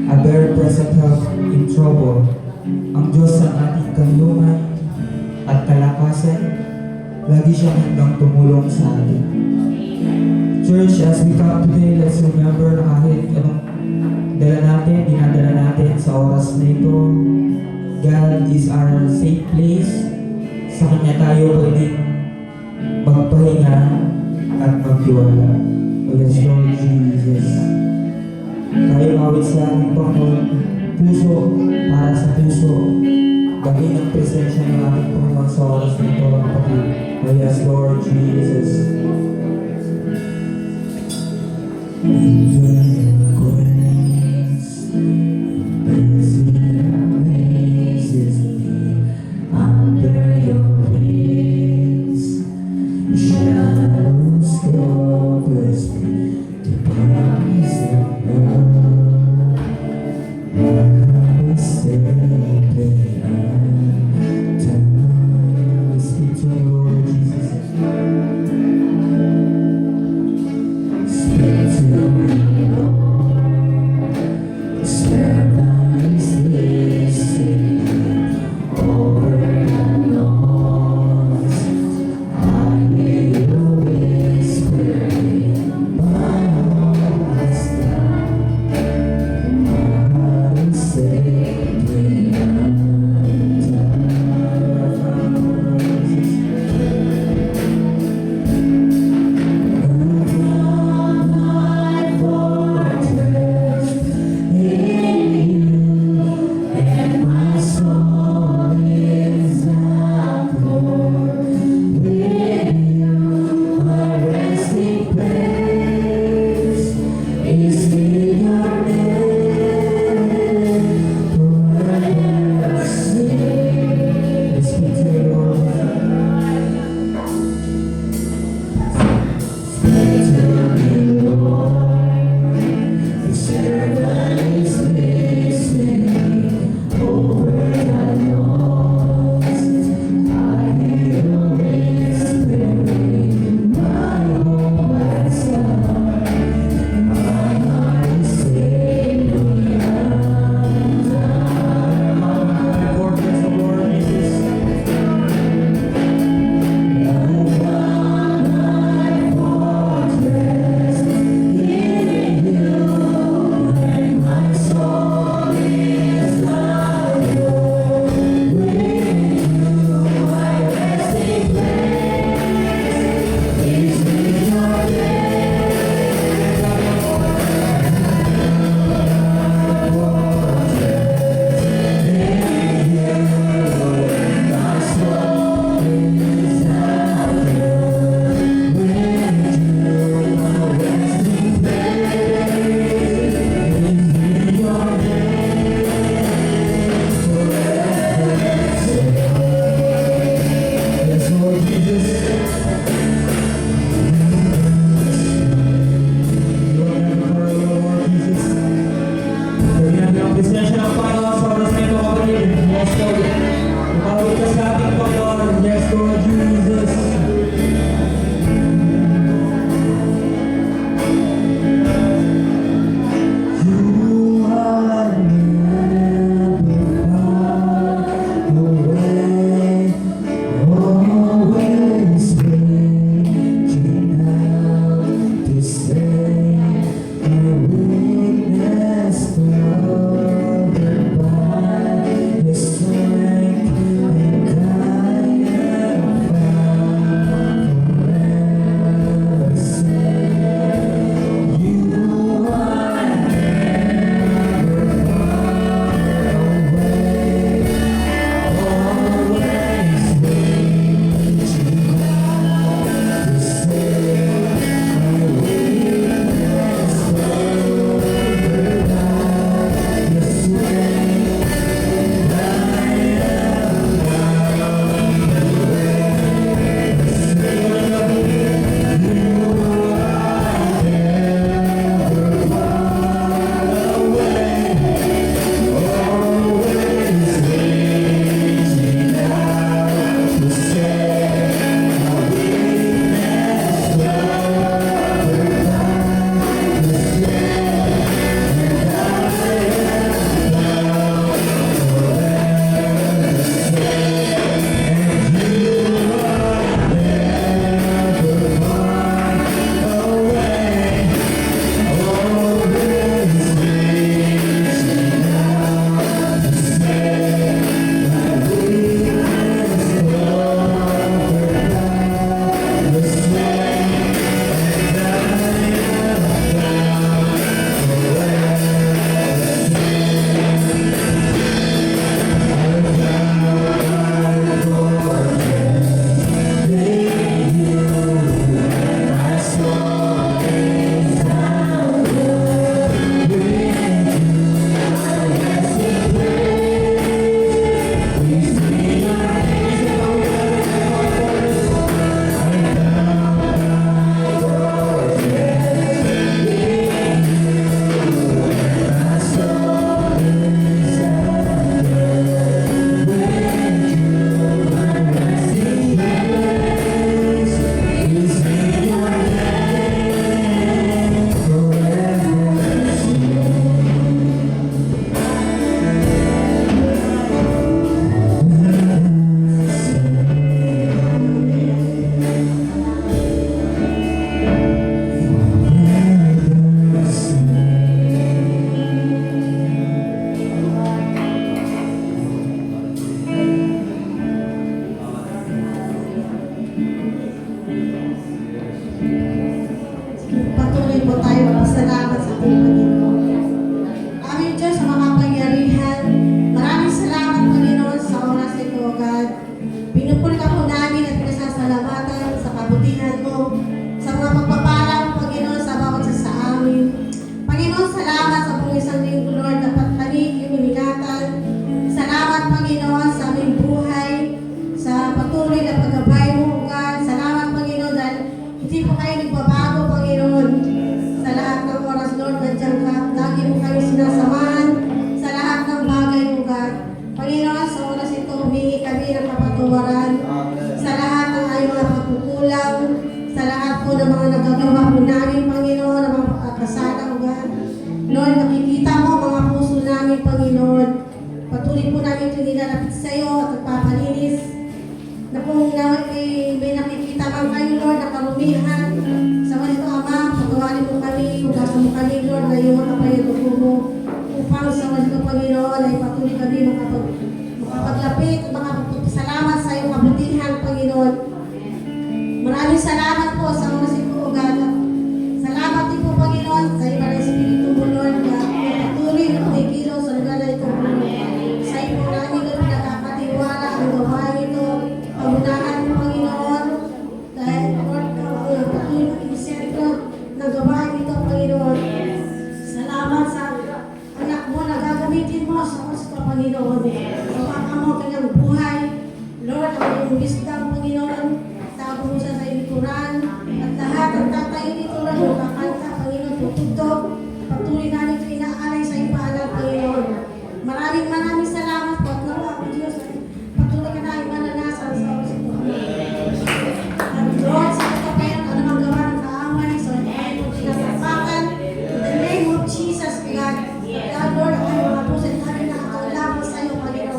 a very present help in trouble. Ang Diyos ang ating kanlungan at kalakasan, lagi siyang handang tumulong sa atin. Church, as we come today, let's remember na kahit anong dinadala natin sa oras na ito, God is our safe place. Sa Kanya tayo pwedeng magpahinga at magtiwala. O yes, Lord Jesus. Tayo mawit sa ating Panginoon, puso para sa puso. Gawin ang presensya ng ating Panginoon sa oras na ito, kapatid. O yes, Lord Jesus. Speak to me, Lord. nakikita mo mga puso namin, Panginoon. Patuloy po namin ito nilalapit sa iyo at nagpapalinis. Na kung may nakikita man kayo, Lord, na karumihan, sa mga ito, Ama, pagawain mo kami, hugasan mo kami, Lord, na iyong mga kapayatuko mo. Upang sa mga ito, Panginoon, ay patuloy kami makapaglapit, makapagpasalamat sa iyong kabutihan, Panginoon. Maraming salamat po sa mga sipugada. Salamat din po, Panginoon, sa iba ng Espiritu mo, Lord, na patuloy na kumikilos sa lugar na ito, Panginoon. Sa iyo po namin, Lord, nakakatiwala ang gawain ito. Pagunahan mo, Panginoon, dahil, Lord, patuloy na inisentro ng gawain ito, Panginoon. Salamat sa anak mo na gagamitin mo sa oras ito, Panginoon. Kapaka mo kanyang buhay, Lord, ang iyong wisdom, Panginoon. Tago mo siya sa ilikuran at lahat ang tatayo dito, Lord, makakanta, Panginoon, tutugtog. Patuloy namin ito inaalay sa iyong paanan, Panginoon. Maraming salamat po at nawa po, Diyos. Patuloy ka na mananasan sa oras ito. At Lord, sa ito kayo, ano mang gawa ng kaamay, sa ito kayo tinasapakan. In the name of Jesus, God. God, Lord, ang mga puso namin nakakaulang sa iyo, Panginoon.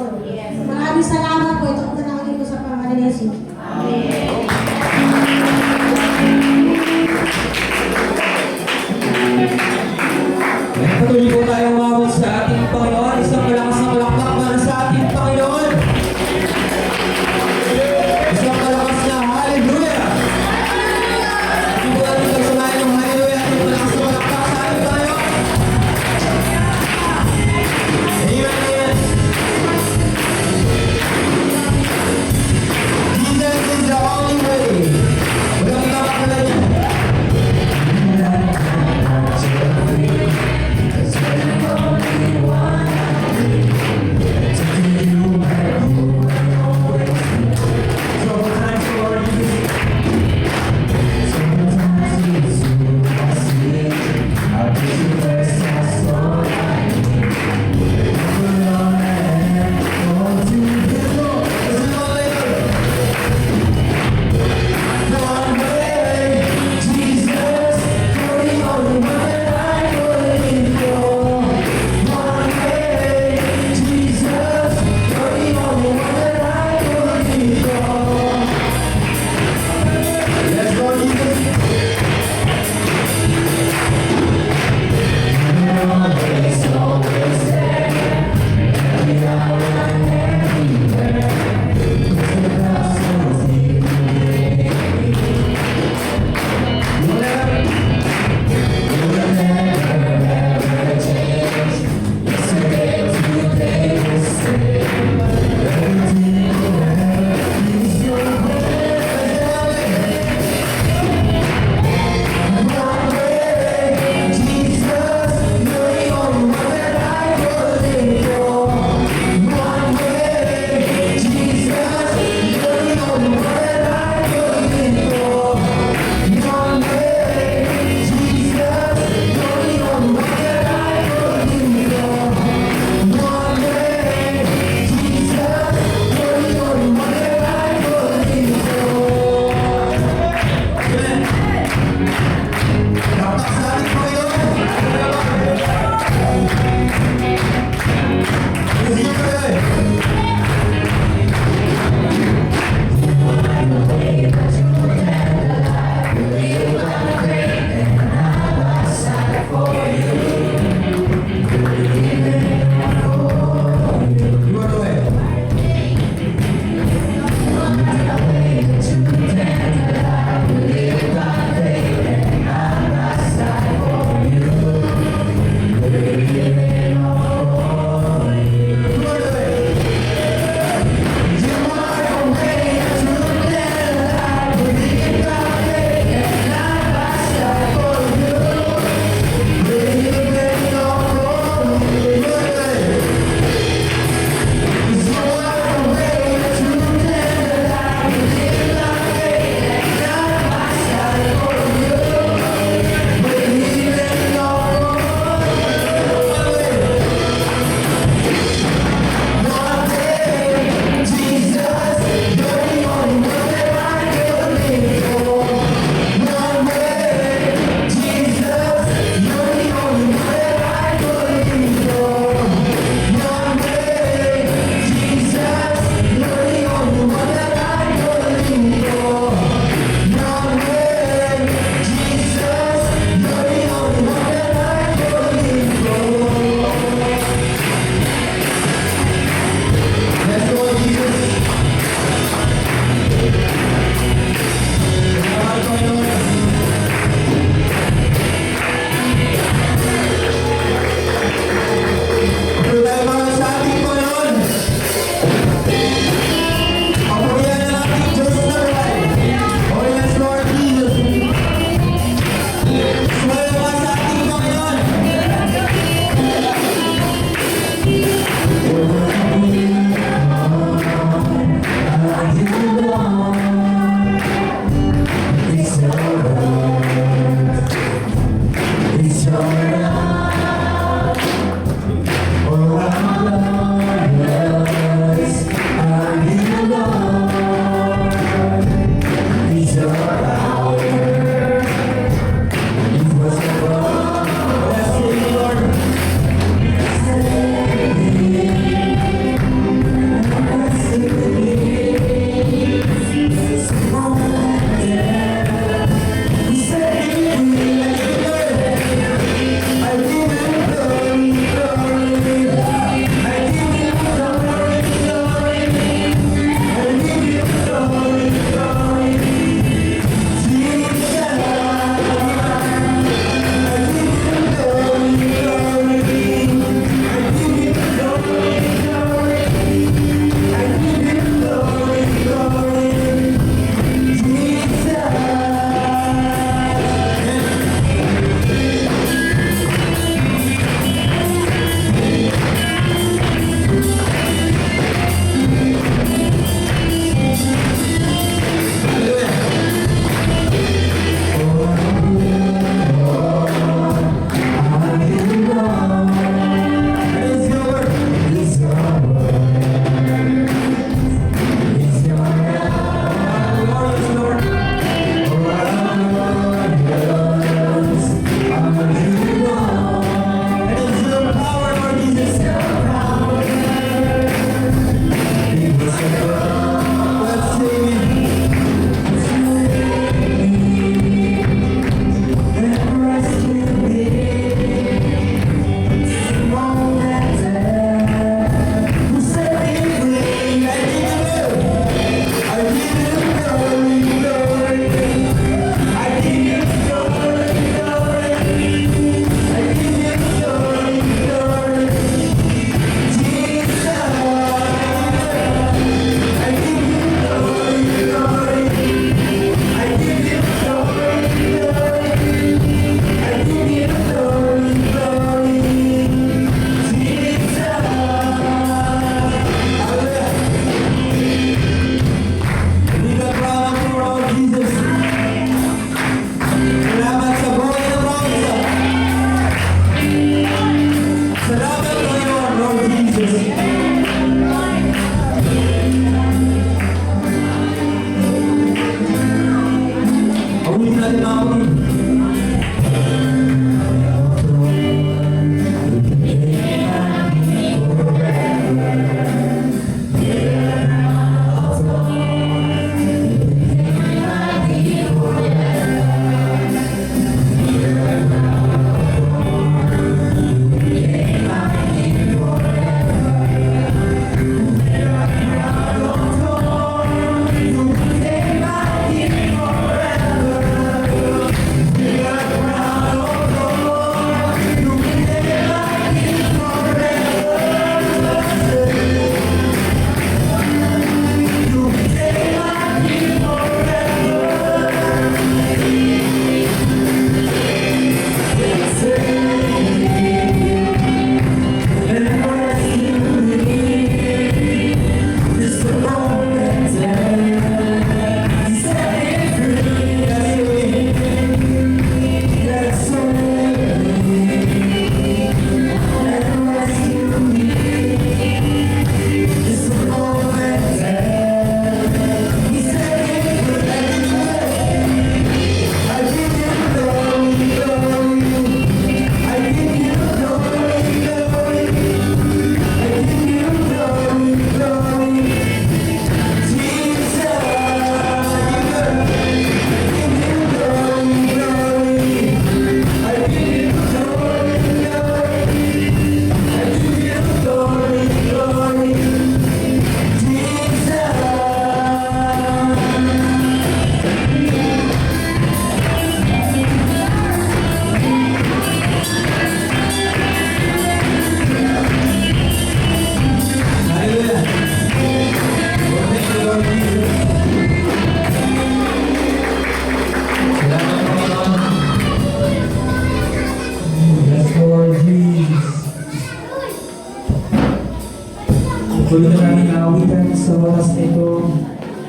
Tuloy na namin aawitan sa oras na ito.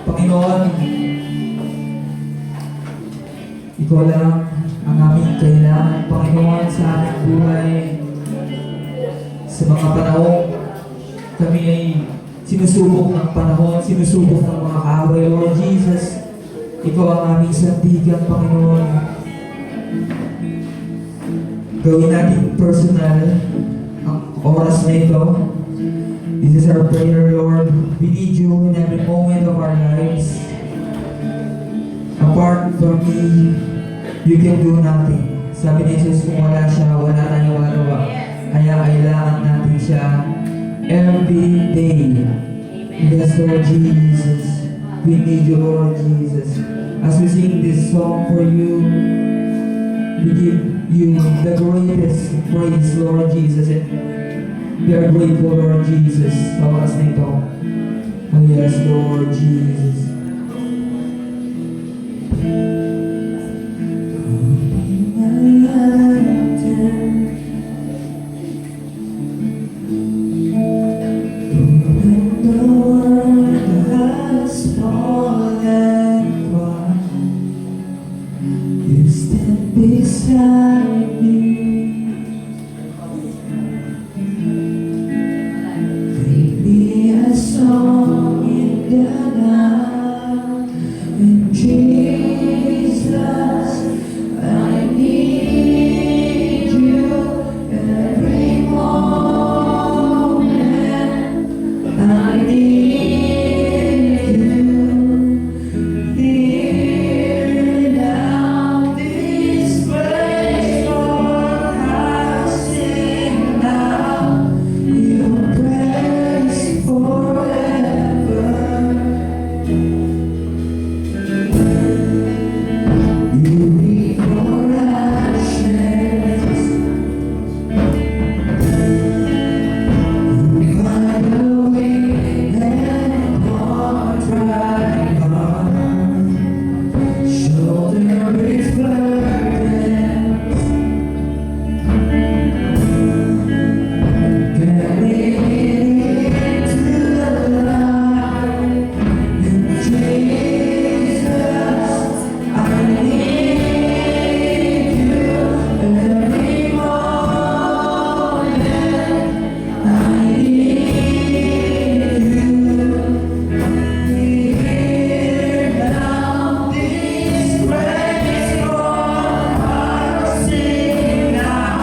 Panginoon, Ikaw lang ang aming kailangan, Panginoon, sa aming buhay. Sa mga panahon, kami ay sinusubok ng panahon, sinusubok ng mga kaaway, Lord Jesus. Ikaw ang aming sandigan, Panginoon. Gawin natin personal ang oras na ito. This is our prayer, Lord. We need you in every moment of our lives. Apart from me, you can do nothing. Sabi ni Jesus, kung wala siya, wala tayong magawa. Kaya kailangan natin siya every day. Yes, Lord Jesus. We need you, Lord Jesus. As we sing this song for you, we give you the greatest praise, Lord Jesus. And we are grateful, Lord Jesus, sa oras na ito. Oh yes, Lord Jesus. Beside me, lead me a song in the night. And Jesus, I need you every moment. I need you here now. This place, Lord, I sing now. Your praise forever. You reap for ashes. You find a way and walk right on. Shoulder with burdens, carrying into the light. And Jesus, I need you every moment. I need you here now. This grace, Lord, I sing now.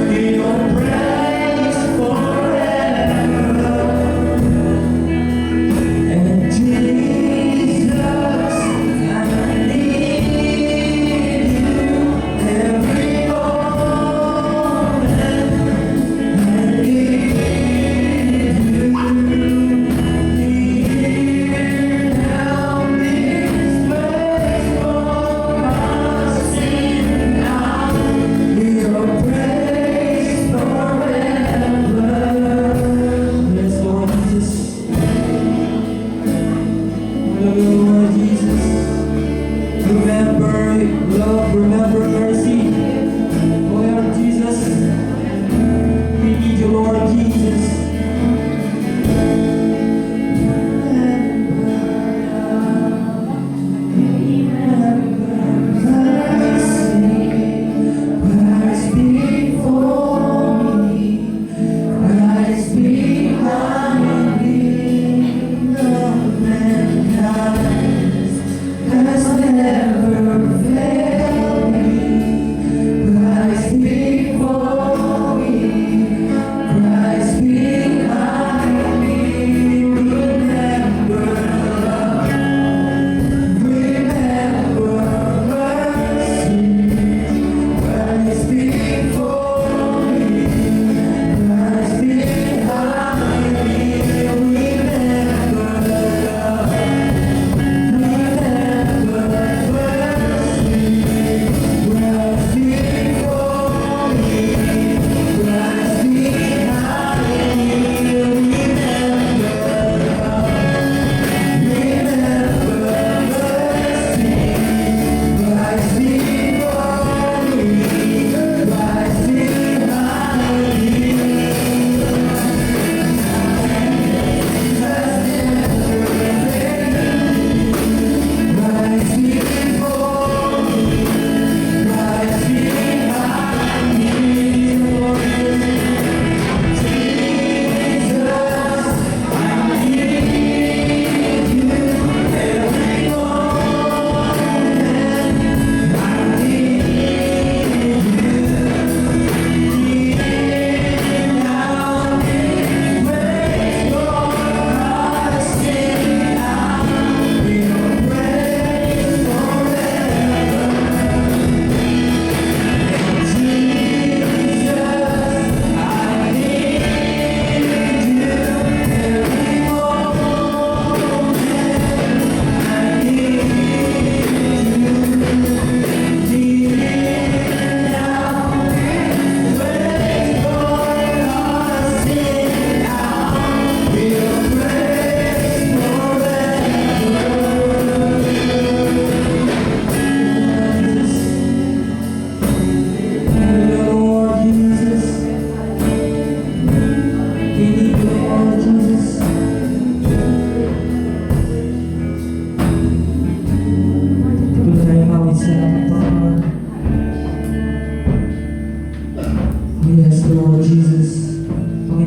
Your praise forever. And Jesus, I need you every moment. I need you.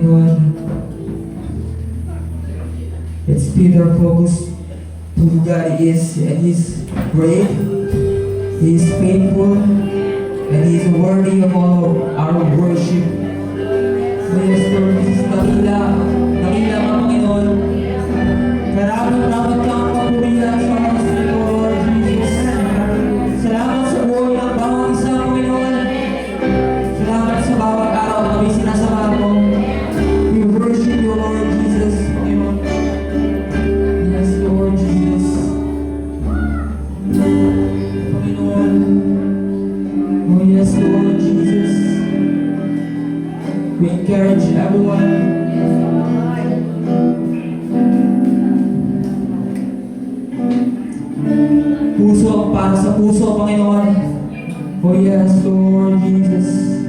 Panginoon. Let's build our focus to who God is, and He's great, He is faithful, and He is worthy of all our worship. So yes, Lord, this is nakila ka Panginoon. Karapat-dapat kang papurihan sa mga sino, Lord Jesus. Salamat sa buhay ng bawat isa, Panginoon. Salamat sa bawat araw na kami sinasama mo. We worship you, Lord Jesus, Panginoon. Yes, Lord Jesus. Panginoon. Oh, yes, Lord Jesus. We encourage everyone. Puso para sa puso, Panginoon. Oh, yes, Lord Jesus.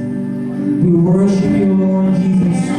We worship you, Lord Jesus.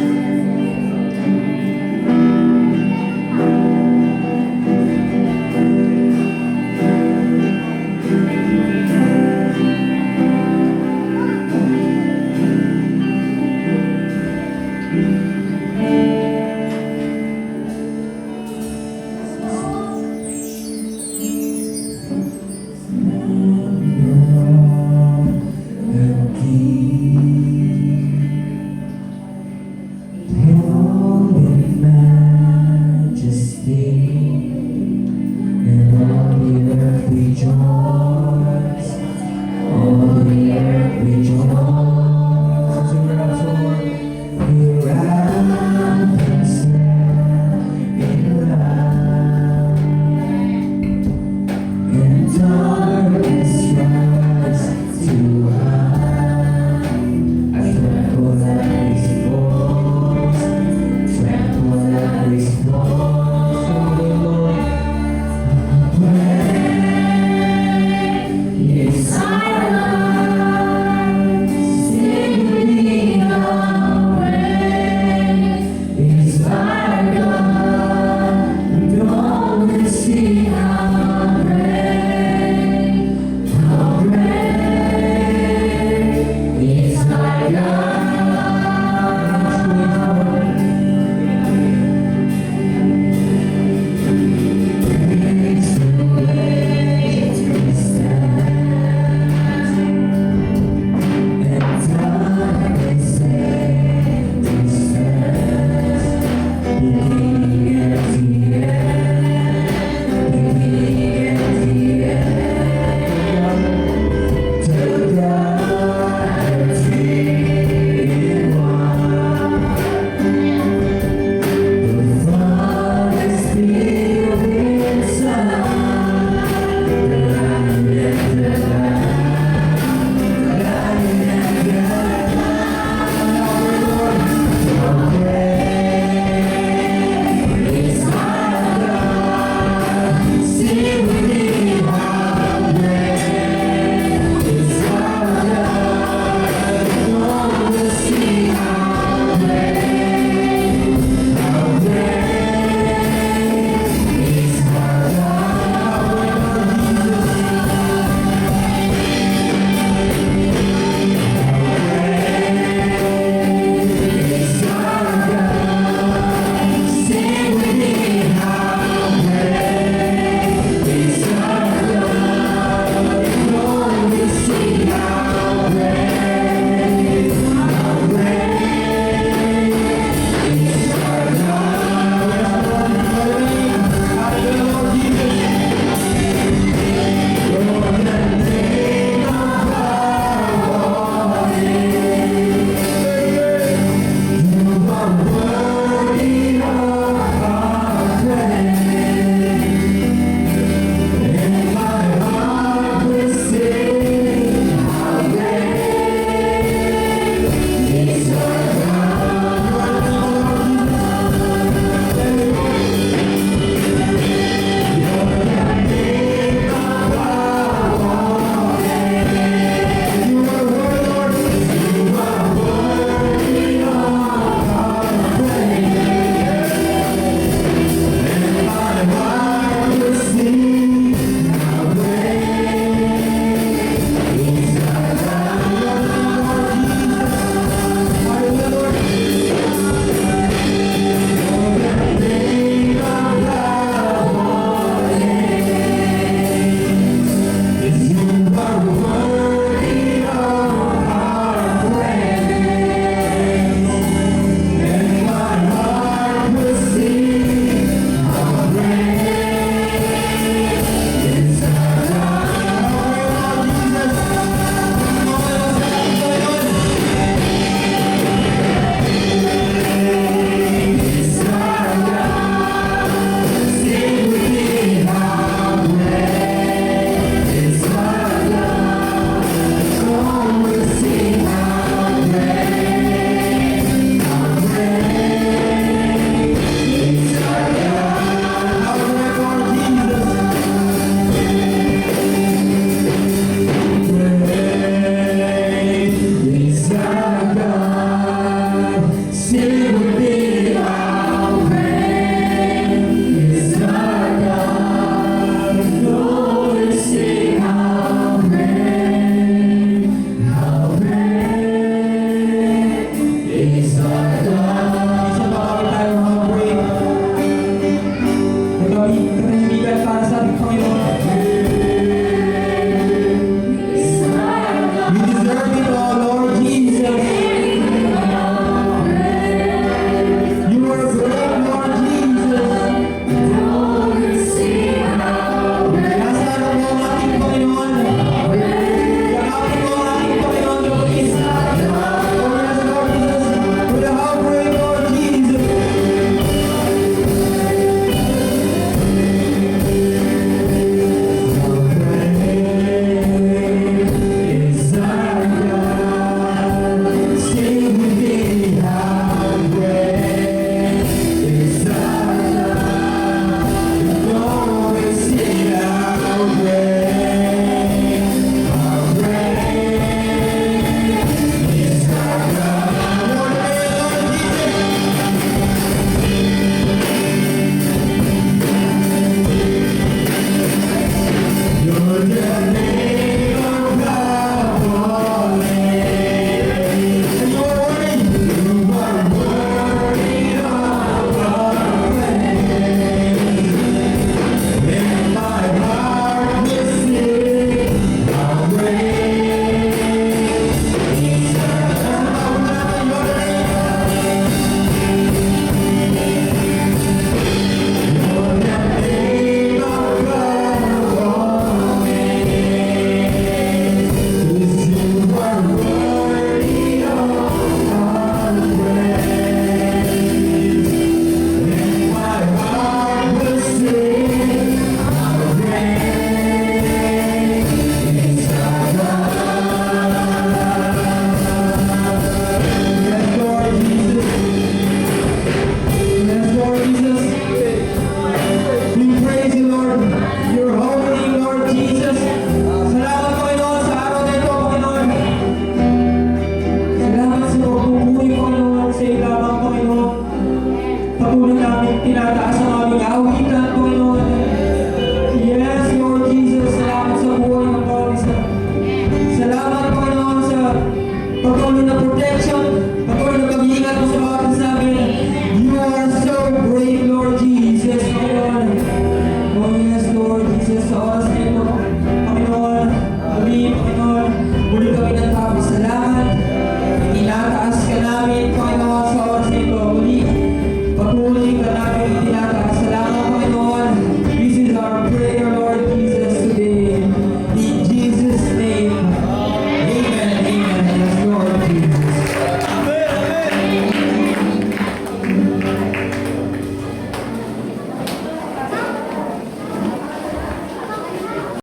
Patuloy ka namin itinataas